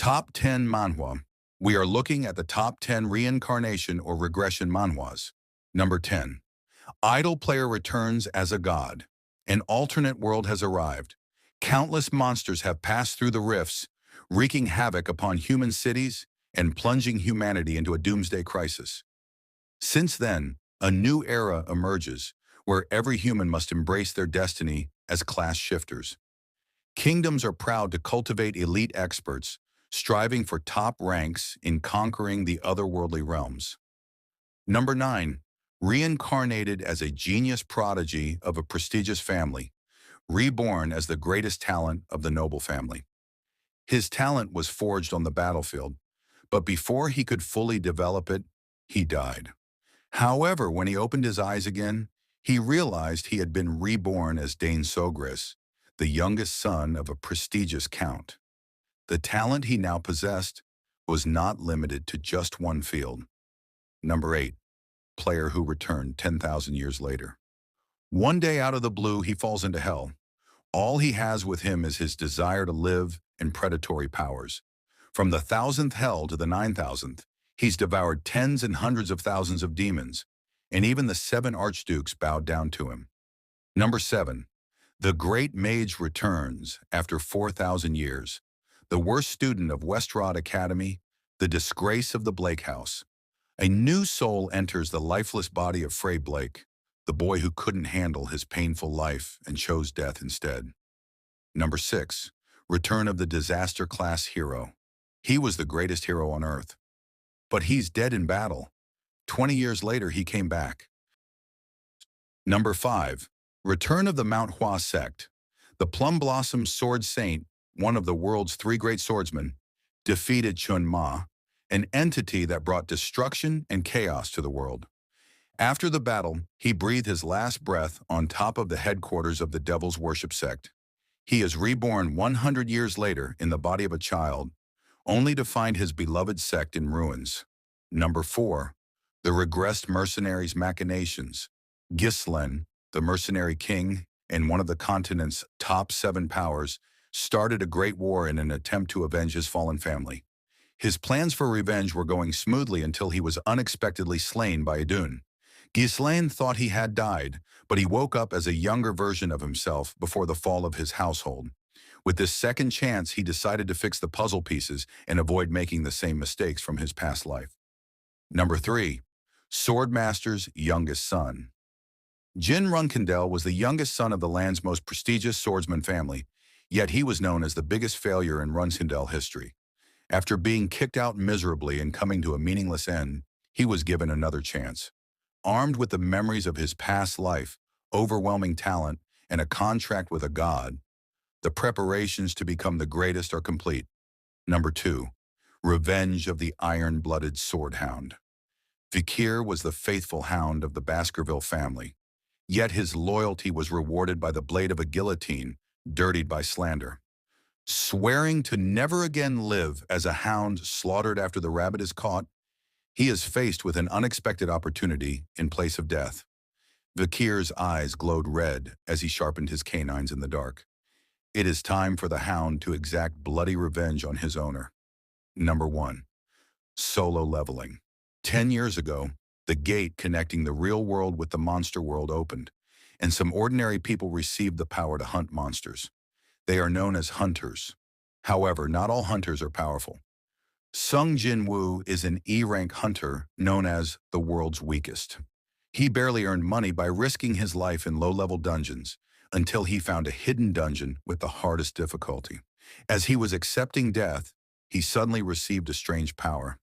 Top 10 manhwa. We are looking at the top 10 reincarnation or regression manhwas. Number 10. Idol player returns as a god. An alternate world has arrived. Countless monsters have passed through the rifts, wreaking havoc upon human cities and plunging humanity into a doomsday crisis. Since then, a new era emerges where every human must embrace their destiny as class shifters. Kingdoms are proud to cultivate elite experts, striving for top ranks in conquering the otherworldly realms. Number 9. Reincarnated as a genius prodigy of a prestigious family, reborn as the greatest talent of the noble family. His talent was forged on the battlefield, but before he could fully develop it, he died. However, when he opened his eyes again, he realized he had been reborn as Dane Sogris, the youngest son of a prestigious count. The talent he now possessed was not limited to just one field. Number 8. Player who returned 10,000 years later. One day out of the blue, he falls into hell. All he has with him is his desire to live and predatory powers. From the 1,000th hell to the 9,000th, he's devoured tens and hundreds of thousands of demons, and even the 7 archdukes bowed down to him. Number 7. The great Mage returns after 4,000 years. The worst student of Westrod Academy, the disgrace of the Blake House. A new soul enters the lifeless body of Frey Blake, the boy who couldn't handle his painful life and chose death instead. Number 6. Return of the disaster class hero. He was the greatest hero on Earth. But he's dead in battle. 20 years later, he came back. Number 5. Return of the Mount Hua Sect. The Plum Blossom Sword Saint, one of the world's 3 great swordsmen, defeated Chun Ma, an entity that brought destruction and chaos to the world. After the battle, he breathed his last breath on top of the headquarters of the Devil's Worship sect. He is reborn 100 years later in the body of a child, only to find his beloved sect in ruins. Number 4. The Regressed Mercenary's Machinations. Ghislaine, the mercenary king and one of the continent's top 7 powers, started a great war in an attempt to avenge his fallen family. His plans for revenge were going smoothly until he was unexpectedly slain by Idun. Ghislaine thought he had died, but he woke up as a younger version of himself before the fall of his household. With this second chance, he decided to fix the puzzle pieces and avoid making the same mistakes from his past life. Number 3. Swordmaster's youngest son. Jin Runkindel was the youngest son of the land's most prestigious swordsman family, yet he was known as the biggest failure in Runkindel history. After being kicked out miserably and coming to a meaningless end, he was given another chance. Armed with the memories of his past life, overwhelming talent, and a contract with a god, the preparations to become the greatest are complete. Number 2. Revenge of the Iron-Blooded Sword Hound. Vikir was the faithful hound of the Baskerville family, yet his loyalty was rewarded by the blade of a guillotine, dirtied by slander. Swearing to never again live as a hound slaughtered after the rabbit is caught, he is faced with an unexpected opportunity in place of death. Vikir's eyes glowed red as he sharpened his canines in the dark. It is time for the hound to exact bloody revenge on his owner. Number 1. Solo leveling. 10 years ago, the gate connecting the real world with the monster world opened, and some ordinary people received the power to hunt monsters. They are known as hunters. However, not all hunters are powerful. Sung Jin Woo is an E-rank hunter known as the world's weakest. He barely earned money by risking his life in low-level dungeons until he found a hidden dungeon with the hardest difficulty. As he was accepting death, he suddenly received a strange power.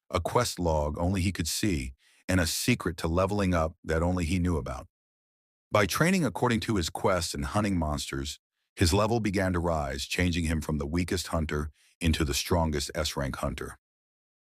A quest log only he could see, and a secret to leveling up that only he knew about. By training according to his quests and hunting monsters, his level began to rise, changing him from the weakest hunter into the strongest S-rank hunter.